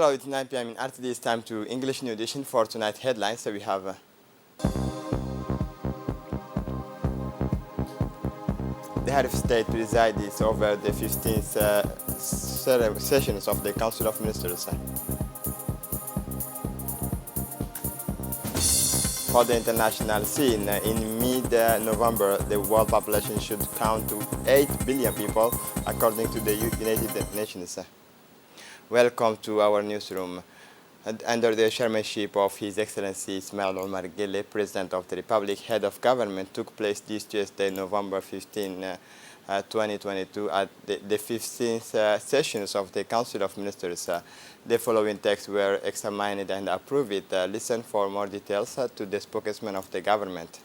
Hello, it's 9 p.m. in RTD. It's time to English New Edition for tonight's headlines. So we have the head of state presides over the 15th sessions of the Council of Ministers. For the international scene, in mid-November, the world population should count to 8 billion people, according to the United Nations. Welcome to our newsroom. Under the chairmanship of His Excellency Ismail Omar Guelleh, President of the Republic, head of government, took place this Tuesday, November 15, 2022, at the 15th sessions of the Council of Ministers. The following texts were examined and approved. Listen for more details to the spokesman of the government.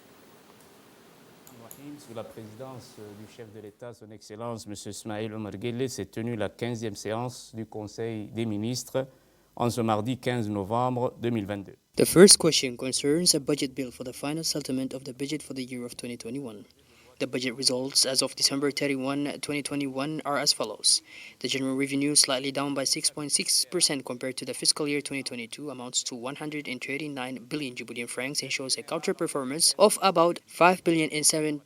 Sous la présidence du chef de l'État, son Excellence M. Ismail Omar Guelleh, s'est tenue la 15e séance du Conseil des ministres en ce mardi 15 novembre 2022. The first question concerns a budget bill for the final settlement of the budget for the year of 2021. The budget results as of December 31, 2021 are as follows. The general revenue, slightly down by 6.6% compared to the fiscal year 2022, amounts to 139 billion Djiboutian francs and shows a counter performance of about 5 billion and 700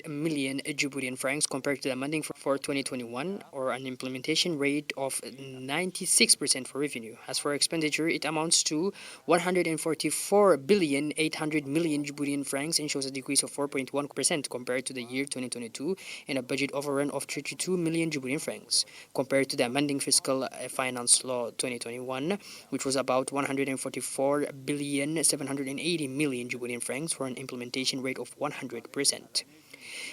million Djiboutian francs compared to the amending for 2021, or an implementation rate of 96% for revenue. As for expenditure, it amounts to 144 billion 800 million Djiboutian francs and shows a decrease of 4.1% compared to the year 2022 and a budget overrun of 32 million Djiboutian francs compared to the amending fiscal finance law 2021, which was about 144 billion 780 million Djiboutian francs for an implementation rate of 100%.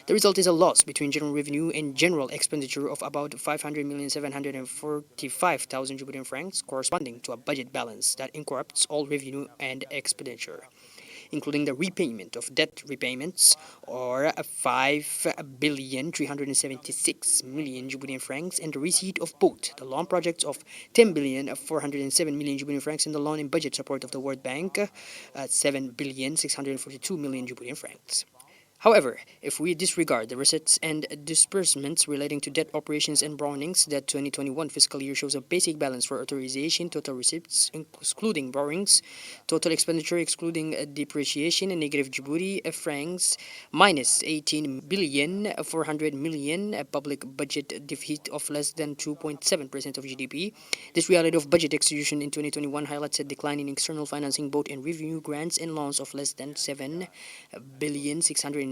The result is a loss between general revenue and general expenditure of about 500,745,000 Djiboutian francs, corresponding to a budget balance that incorporates all revenue and expenditure, including the repayment of debt repayments, or 5,376 million Djiboutian francs, and the receipt of both the loan projects of 10,407 million Djiboutian francs and the loan and budget support of the World Bank at 7,642 million Djiboutian francs. However, if we disregard the receipts and disbursements relating to debt operations and borrowings, the 2021 fiscal year shows a basic balance for authorization, total receipts excluding borrowings, total expenditure excluding depreciation and negative Djibouti francs, minus 18 billion 400 million, a public budget deficit of less than 2.7% of GDP. This reality of budget execution in 2021 highlights a decline in external financing both in revenue, grants and loans of less than 7 billion 699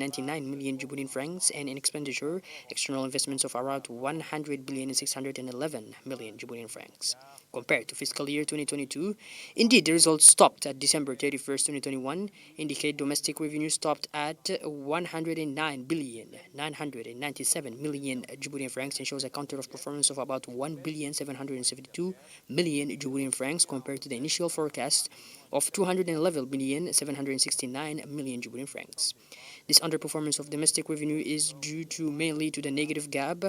million Djiboutian francs, and in expenditure, external investments of around 100 billion 611 million Djiboutian francs. Compared to fiscal year 2022, indeed, the results stopped at December 31st, 2021, indicate domestic revenue stopped at 109 billion 997 million Djiboutian francs and shows a counter of performance of about 1 billion 772 million Djiboutian francs compared to the initial forecast of 211 billion 769 million Djiboutian francs. This underperformance of domestic revenue is due mainly to the negative gap,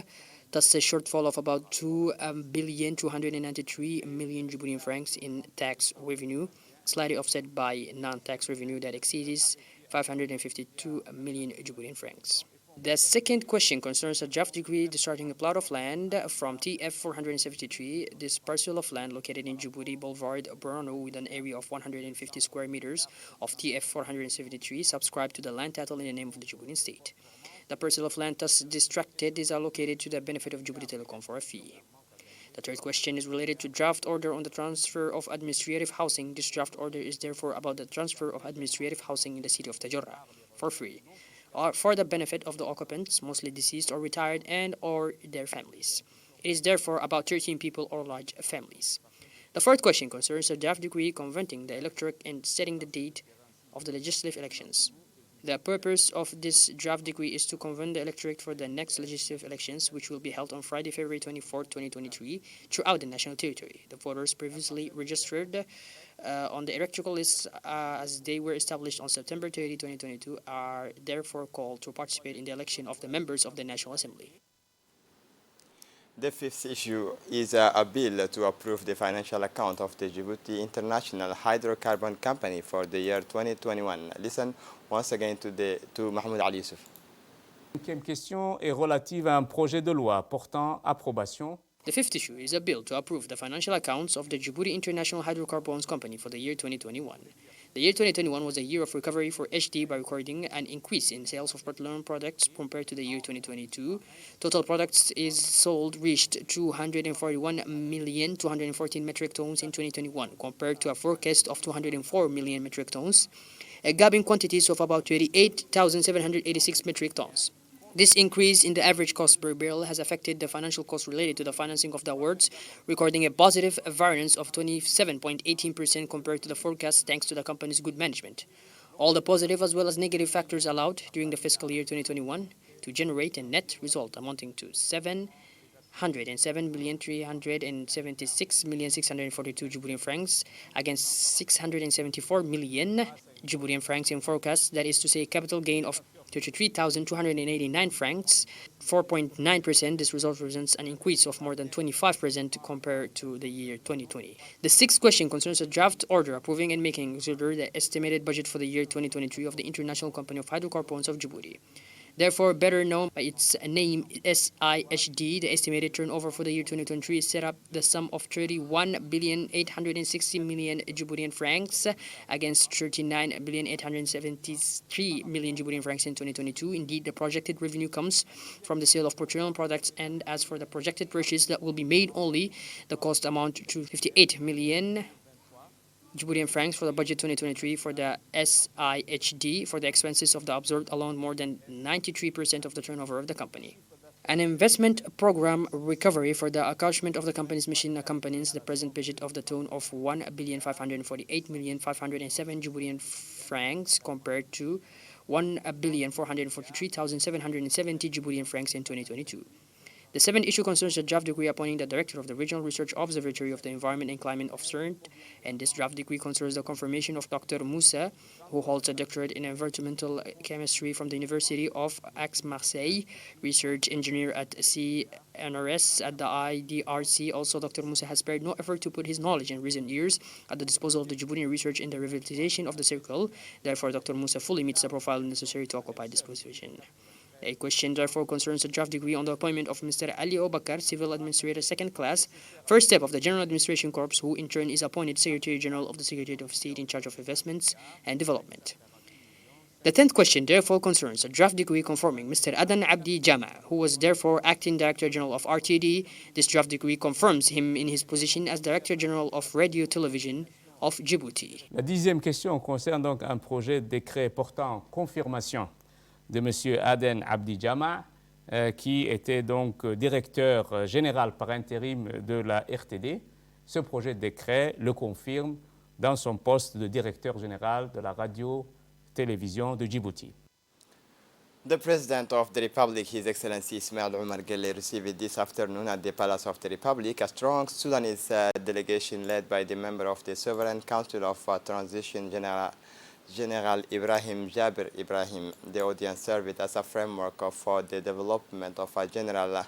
thus a shortfall of about 2 billion 293 million Djiboutian francs in tax revenue, slightly offset by non-tax revenue that exceeds 552 million Djiboutian francs. The second question concerns a draft decree discharging a plot of land from TF 473. This parcel of land located in Djibouti Boulevard, Borno, with an area of 150 square meters of TF 473, subscribed to the land title in the name of the Djiboutian state. The parcel of land thus distracted is allocated to the benefit of Djibouti Telecom for a fee. The third question is related to draft order on the transfer of administrative housing. This draft order is therefore about the transfer of administrative housing in the city of Tajora for free, or for the benefit of the occupants, mostly deceased or retired, and or their families. It is therefore about 13 people or large families. The fourth question concerns a draft decree conventing the electorate and setting the date of the legislative elections. The purpose of this draft decree is to convene the electorate for the next legislative elections, which will be held on Friday, February 24, 2023, throughout the national territory. The voters previously registered on the electoral list as they were established on September 30, 2022, are therefore called to participate in the election of the members of the National Assembly. The fifth issue is a bill to approve the financial account of the Djibouti International Hydrocarbon Company for the year 2021. Listen once again to Mahmoud Ali Yousef. La cinquième question est relative à un projet de loi portant approbation The fifth issue is a bill to approve the financial accounts of the Djibouti International Hydrocarbons Company for the year 2021. The year 2021 was a year of recovery for HD by recording an increase in sales of petroleum products compared to the year 2022. Total products is sold reached 241,214 metric tons in 2021 compared to a forecast of 204 million metric tons, a gap in quantities of about 28,786 metric tons. This increase in the average cost per barrel has affected the financial costs related to the financing of the awards, recording a positive variance of 27.18% compared to the forecast thanks to the company's good management. All the positive as well as negative factors allowed during the fiscal year 2021 to generate a net result amounting to 707,376,642 Djiboutian francs against 674 million Djiboutian francs in forecast, that is to say a capital gain of 33,289 francs, 4.9%. This result represents an increase of more than 25% compared to the year 2020. The sixth question concerns a draft order approving and making consider the estimated budget for the year 2023 of the International Company of Hydrocarbons of Djibouti. Therefore, better known by its name SIHD, the estimated turnover for the year 2023 is set up the sum of 31,860,000,000 Djiboutian francs against 39,873,000,000 Djiboutian francs in 2022. Indeed, the projected revenue comes from the sale of petroleum products, and as for the projected purchase that will be made only, the cost amount to 58 million Djiboutian francs for the budget 2023 for the SIHD. For the expenses of the observed alone, more than 93% of the turnover of the company. An investment program recovery for the accomplishment of the company's mission accompanies the present budget of the tone of 1,548,507 Djiboutian francs compared to 1,443,770 Djiboutian francs in 2022. The seventh issue concerns the draft decree appointing the director of the Regional Research Observatory of the Environment and Climate of CERN, and this draft decree concerns the confirmation of Dr. Moussa, who holds a doctorate in environmental chemistry from the University of Aix-Marseille, research engineer at CNRS at the IDRC. Also, Dr. Moussa has spared no effort to put his knowledge in recent years at the disposal of the Djiboutian research in the revitalization of the circle. Therefore, Dr. Moussa fully meets the profile necessary to occupy this position. A question therefore concerns a draft decree on the appointment of Mr. Ali Obakar, Civil Administrator Second Class, first step of the General Administration Corps, who in turn is appointed Secretary General of the Secretary of State in charge of investments and development. The 10th question therefore concerns a draft decree confirming Mr. Adan Abdi Jama, who was therefore Acting Director General of RTD. This draft decree confirms him in his position as Director General of Radio Television of Djibouti. La 10e question concerne donc un projet de décret portant confirmation de M. Aden Abdi Jama, qui était donc directeur général par intérim de la RTD. Ce projet de décret le confirme dans son poste de directeur général de la radio-télévision de Djibouti. The President of the Republic, His Excellency Ismail Omar Guelleh, received this afternoon at the Palace of the Republic a strong Sudanese delegation led by the member of the Sovereign Council of Transition, General Ibrahim Jabir Ibrahim. The audience served as a framework for the development of a general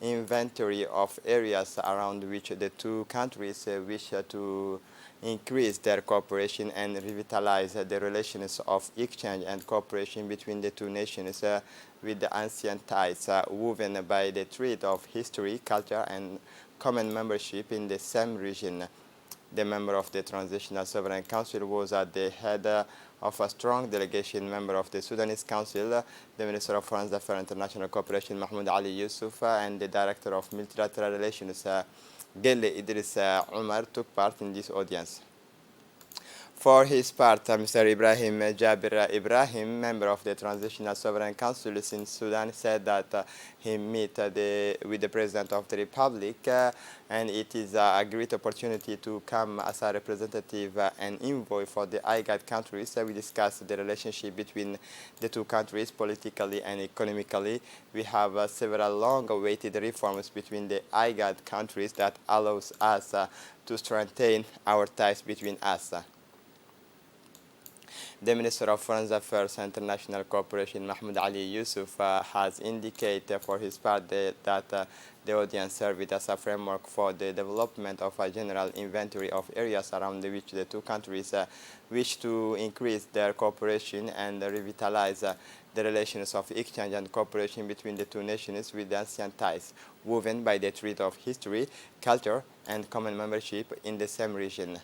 inventory of areas around which the two countries wish to increase their cooperation and revitalize the relations of exchange and cooperation between the two nations with the ancient ties woven by the thread of history, culture, and common membership in the same region. The member of the Transitional Sovereign Council was at the head of a strong delegation member of the Sudanese Council, the Minister of Foreign Affairs and International Cooperation, Mahmoud Ali Yusuf, and the Director of Multilateral Relations, Guelleh Idris Omar, took part in this audience. For his part, Mr. Ibrahim Jabir Ibrahim, member of the Transitional Sovereign Council in Sudan, said that he met with the President of the Republic and it is a great opportunity to come as a representative and envoy for the IGAD countries. We discussed the relationship between the two countries politically and economically. We have several long-awaited reforms between the IGAD countries that allows us to strengthen our ties between us. The Minister of Foreign Affairs and International Cooperation, Mahmoud Ali Yusuf, has indicated for his part that the audience served as a framework for the development of a general inventory of areas around which the two countries wish to increase their cooperation and revitalize the relations of exchange and cooperation between the two nations with the ancient ties woven by the thread of history, culture, and common membership in the same region.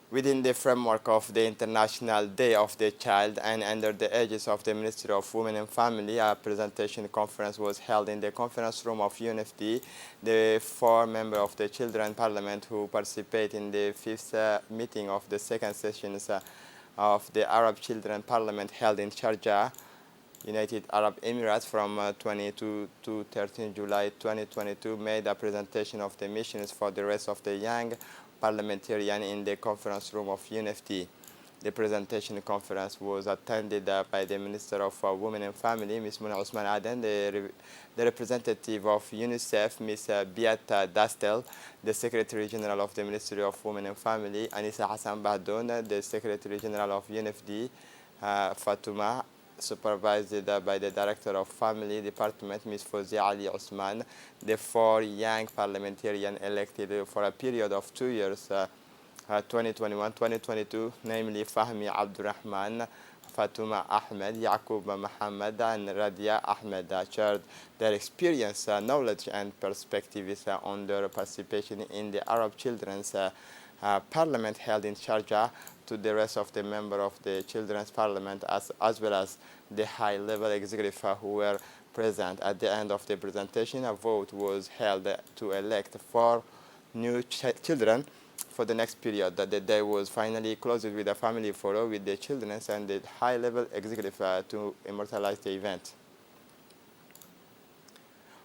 Within the framework of the International Day of the Child and under the aegis of the Ministry of Women and Family, a presentation conference was held in the conference room of UNFD. The 4 members of the Children Parliament who participate in the 5th meeting of the 2nd sessions of the Arab Children Parliament held in Sharjah, United Arab Emirates from 22 to 13 July 2022 made a presentation of the missions for the rest of the young parliamentarian in the conference room of UNFT. The presentation conference was attended by the Minister of Women and Family, Ms. Muna Osman Aden, the representative of UNICEF, Ms. Beata Dastel, the Secretary General of the Ministry of Women and Family, Anissa Hassan Bahdoun, the Secretary General of UNFD, Fatuma, supervised by the Director of Family Department, Ms. Fawzi Ali Osman, the 4 young parliamentarians elected for a period of 2 years, 2021-2022, namely Fahmi Abdurrahman, Fatuma Ahmed, Yaqub Muhammad, and Radia Ahmed, shared their experience, knowledge, and perspectives on their participation in the Arab Children's Parliament held in Sharjah to the rest of the members of the Children's Parliament as well as the high-level executive who were present. At the end of the presentation, a vote was held to elect 4 new children for the next period. The day was finally closed with a family photo with the children and the high-level executive to immortalize the event.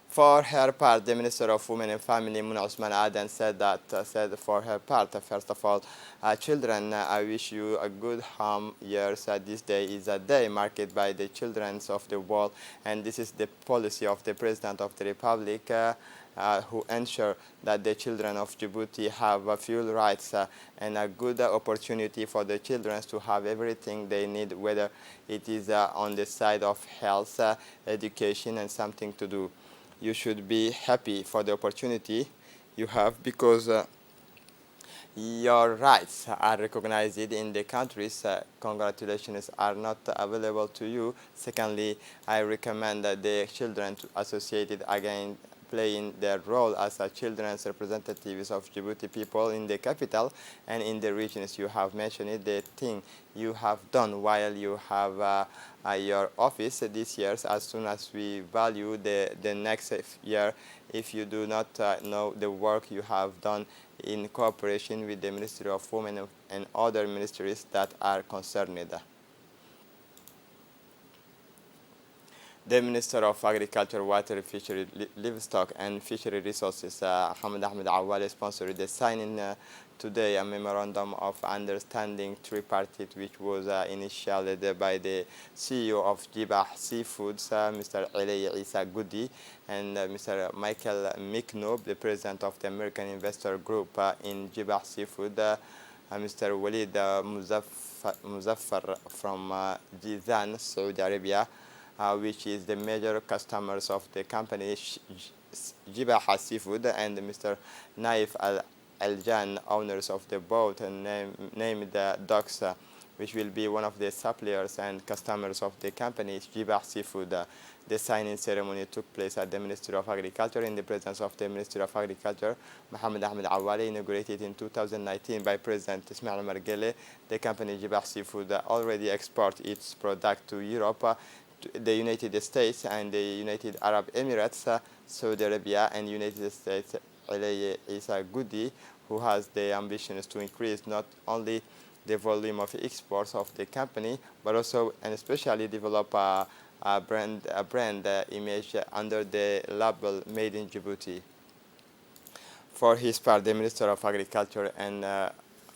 For her part, the Minister of Women and Family, Muna Osman Aden, said for her part, first of all, children, I wish you a good home years. This day is a day marked by the children of the world, and this is the policy of the President of the Republic, who ensure that the children of Djibouti have full rights and a good opportunity for the children to have everything they need, whether it is on the side of health, education, and something to do. You should be happy for the opportunity you have because your rights are recognized in the countries. Congratulations are not available to you. Secondly, I recommend that the children associated again playing their role as children's representatives of Djibouti people in the capital and in the regions. You have mentioned it, the thing you have done while you have your office this year. As soon as we value the next year, if you do not know the work you have done in cooperation with the Ministry of Women and other ministries that are concerned. The Minister of Agriculture, Water, Fishery, Livestock, and Fishery Resources, Hamad Ahmed Awale, sponsored the signing today a memorandum of understanding tripartite, which was initiated by the CEO of Jibah Seafoods, Mr. Ilay Isa Goudi, and Mr. Michael Miknob, the president of the American Investor Group in Jibah Seafood, Mr. Walid Muzaffar from Jizan, Saudi Arabia, which is the major customers of the company Jibah Seafood, and Mr. Naif Al-Jan, owners of the boat named Docks, which will be one of the suppliers and customers of the company Jibah Seafood. The signing ceremony took place at the Ministry of Agriculture in the presence of the Ministry of Agriculture, Mohamed Ahmed Awale, inaugurated in 2019 by President Ismail Margele. The company Jibah Seafood already exports its product to Europe, the United States and the United Arab Emirates, Saudi Arabia, and United States. Ilay Isa Goudi, who has the ambitions to increase not only the volume of exports of the company, but also and especially develop a brand image under the label Made in Djibouti. For his part, the Minister of Agriculture and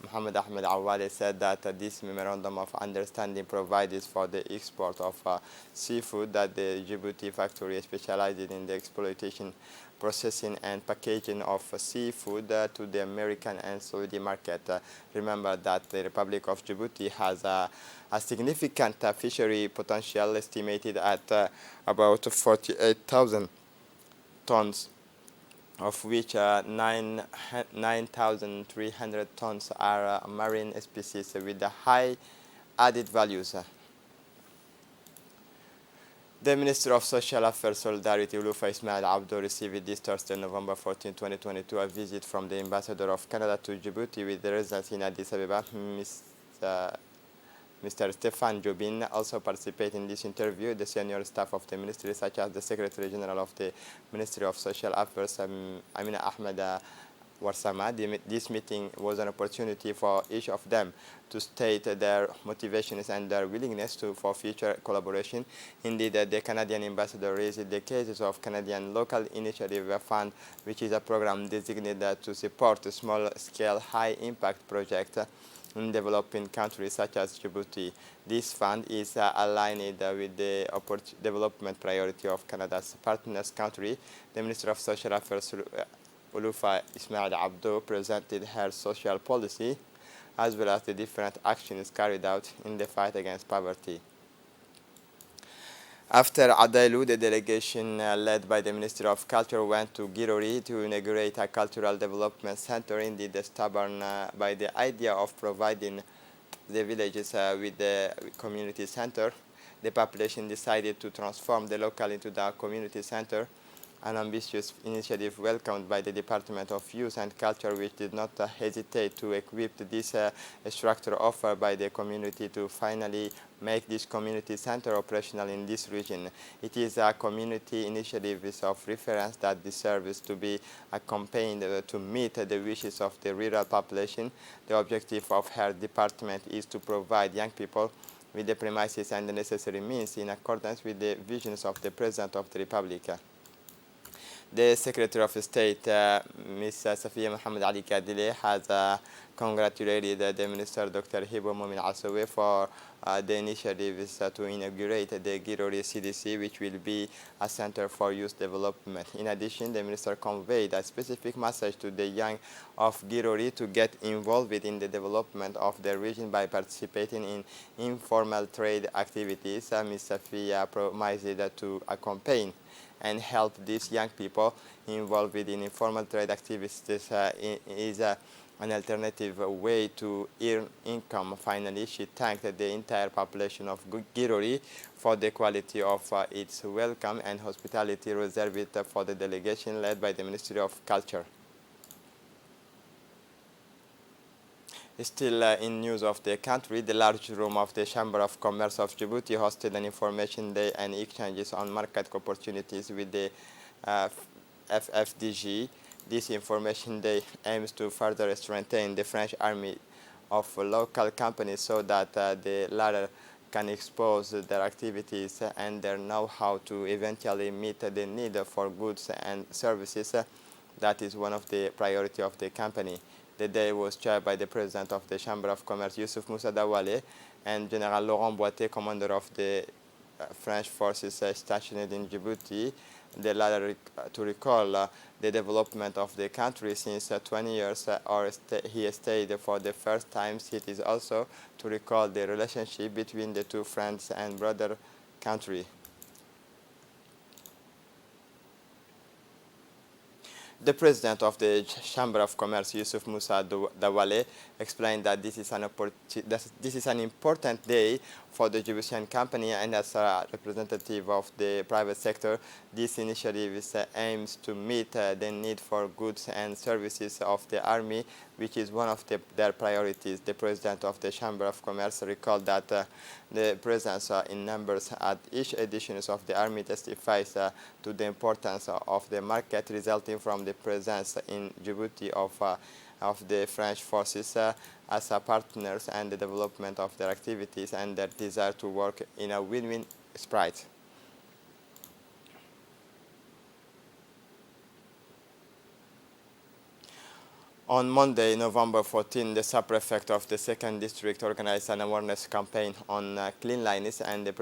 Mohammed Ahmed Awale said that this memorandum of understanding provides for the export of seafood, that the Djibouti factory specialized in the exploitation, processing and packaging of seafood to the American and Saudi market. Remember that the Republic of Djibouti has a significant fishery potential estimated at about 48,000 tons, of which 9,300 tons are marine species with the high added values. The Minister of Social Affairs Solidarity, Ulufa Ismail Abdo, received this Thursday, November 14, 2022, a visit from the Ambassador of Canada to Djibouti with the residence in Addis Ababa, Mr. Stefan Jobin. Also participated in this interview the senior staff of the ministry, such as the Secretary General of the Ministry of Social Affairs, Amina Ahmed Warsama. This meeting was an opportunity for each of them to state their motivations and their willingness for future collaboration. Indeed, the Canadian ambassador raised the cases of Canadian Local Initiative Fund, which is a program designated to support small-scale, high-impact projects in developing countries such as Djibouti. This fund is aligned with the development priority of Canada's partners country. The Minister of Social Affairs, Ulufa Ismail Abdo, presented her social policy as well as the different actions carried out in the fight against poverty. After Adailu, the delegation led by the Ministry of Culture went to Girori to inaugurate a cultural development center, indeed stubborn by the idea of providing the villages with the community center. The population decided to transform the local into the community center, an ambitious initiative welcomed by the Department of Youth and Culture, which did not hesitate to equip this structure offered by the community to finally make this community center operational in this region. It is a community initiative of reference that deserves to be accompanied to meet the wishes of the rural population. The objective of her department is to provide young people with the premises and the necessary means in accordance with the visions of the President of the Republic. The Secretary of State, Ms. Safia Mohammed Ali Kadile, has congratulated the Minister, Dr. Hibo Momin Asowe, for the initiatives to inaugurate the Girori CDC, which will be a center for youth development. In addition, the Minister conveyed a specific message to the young of Girori to get involved in the development of the region by participating in informal trade activities. Ms. Safia promised to accompany and help these young people involved in informal trade activities is an alternative way to earn income. Finally, she thanked the entire population of Girori for the quality of its welcome and hospitality reserved for the delegation led by the Ministry of Culture. Still in news of the country, the large room of the Chamber of Commerce of Djibouti hosted an information day and exchanges on market opportunities with the FFDG. This information day aims to further strengthen the French army of local companies so that the latter can expose their activities and their know-how to eventually meet the need for goods and services. That is one of the priorities of the company. The day was chaired by the President of the Chamber of Commerce, Youssouf Moussa Dawale, and General Laurent Boité, Commander of the French forces stationed in Djibouti. The latter to recall the development of the country since 20 years, he stayed for the first time. It is also to recall the relationship between the two friends and brother country. The President of the Chamber of Commerce, Youssouf Moussa Dawale, explained that this is an important day for the Djiboutian company, and as a representative of the private sector, this initiative aims to meet the need for goods and services of the Army, which is one of their priorities. The President of the Chamber of Commerce recalled that the presence in numbers at each edition of the Army testifies to the importance of the market resulting from the presence in Djibouti of the French forces as partners and the development of their activities and their desire to work in a win-win spirit. On Monday, November 14, the sub-prefect of the 2nd District organized an awareness campaign on cleanliness and the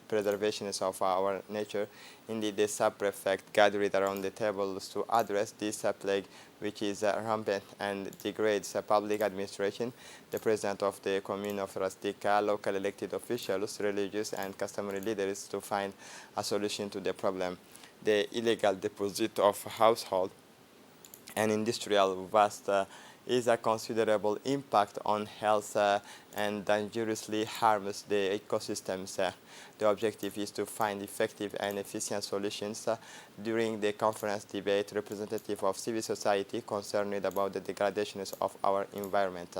preservation of our nature. Indeed, the sub-prefect gathered around the tables to address this plague, which is rampant and degrades public administration. The president of the commune of Rastika, local elected officials, religious and customary leaders to find a solution to the problem. The illegal deposit of household and industrial waste is a considerable impact on health and dangerously harms the ecosystems. The objective is to find effective and efficient solutions. During the conference debate, representatives of civil society concerned about the degradation of our environment.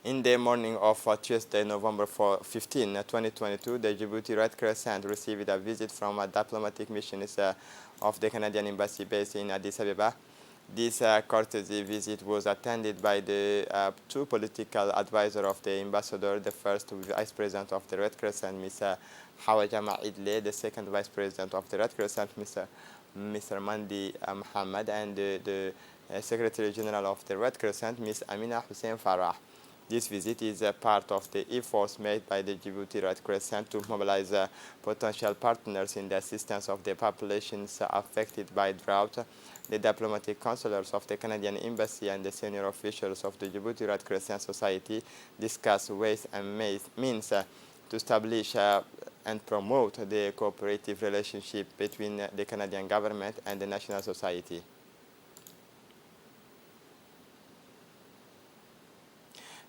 In the morning of Tuesday, November 15, 2022, the Djibouti Red Crescent received a visit from a diplomatic mission of the Canadian Embassy based in Addis Ababa. This courtesy visit was attended by the two political advisors of the ambassador, the first vice president of the Red Crescent, Mr. Hawa Jama Idle, the second vice president of the Red Crescent, Mr. Mandi Muhammad, and the Secretary General of the Red Crescent, Ms. Amina Hussein Farah. This visit is a part of the efforts made by the Djibouti Red Crescent to mobilize potential partners in the assistance of the populations affected by drought. The diplomatic counselors of the Canadian Embassy and the senior officials of the Djibouti Red Crescent Society discuss ways and means to establish and promote the cooperative relationship between the Canadian government and the National Society.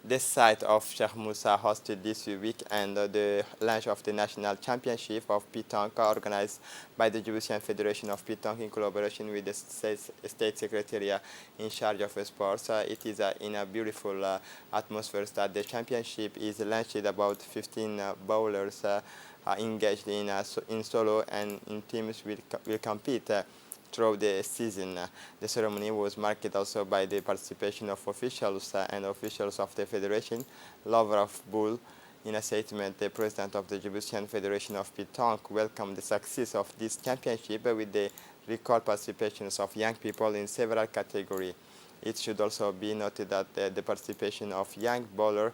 The site of Sheikh Musa hosted this week and the launch of the National Championship of Pétanque organized by the Djiboutian Federation of Pétanque in collaboration with the State Secretariat in charge of sports. It is in a beautiful atmosphere that the championship is launched. About 15 bowlers engaged in solo and in teams will compete throughout the season. The ceremony was marked also by the participation of officials and officials of the Federation. Lover of Bull, in a statement, the president of the Djiboutian Federation of Pétanque welcomed the success of this championship with the record participations of young people in several categories. It should also be noted that the participation of young bowlers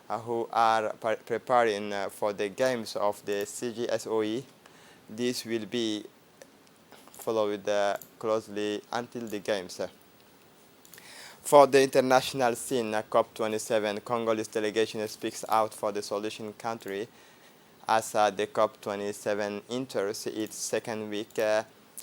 who are preparing for the games of the CGSOE, this will be followed closely until the games. For the international scene, COP27, Congolese delegation speaks out for the solution country as the COP27 enters its second week.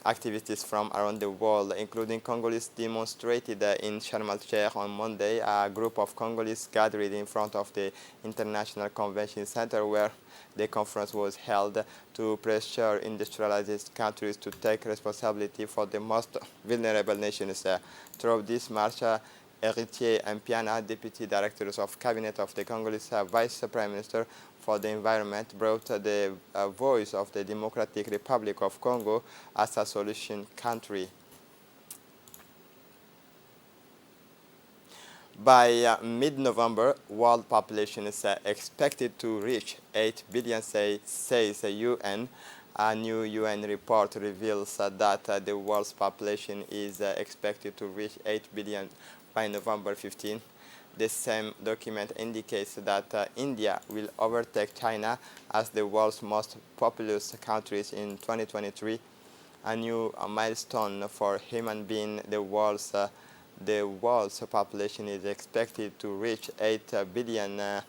Activities from around the world, including Congolese, demonstrated in Sharm el-Sheikh on Monday. A group of Congolese gathered in front of the International Convention Center where the conference was held to pressure industrialized countries to take responsibility for the most vulnerable nations. Through this march, Héritier Mpiana, Deputy Directors of Cabinet of the Congolese Vice Prime Minister for the Environment, brought the voice of the Democratic Republic of Congo as a solution country. By mid-November, world population is expected to reach 8 billion, says the UN. A new UN report reveals that the world's population is expected to reach 8 billion by November 15. The same document indicates that India will overtake China as the world's most populous countries in 2023, a new milestone for human beings. The world's population is expected to reach 8 billion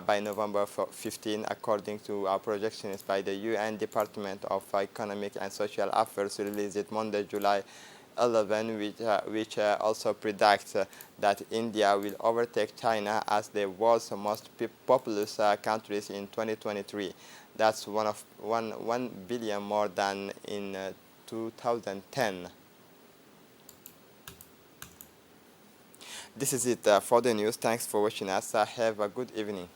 by November 15, according to projections by the UN Department of Economic and Social Affairs released Monday, July 11, which also predicts that India will overtake China as the world's most populous countries in 2023. That's 1 billion more than in 2010. This is it for the news. Thanks for watching us. Have a good evening.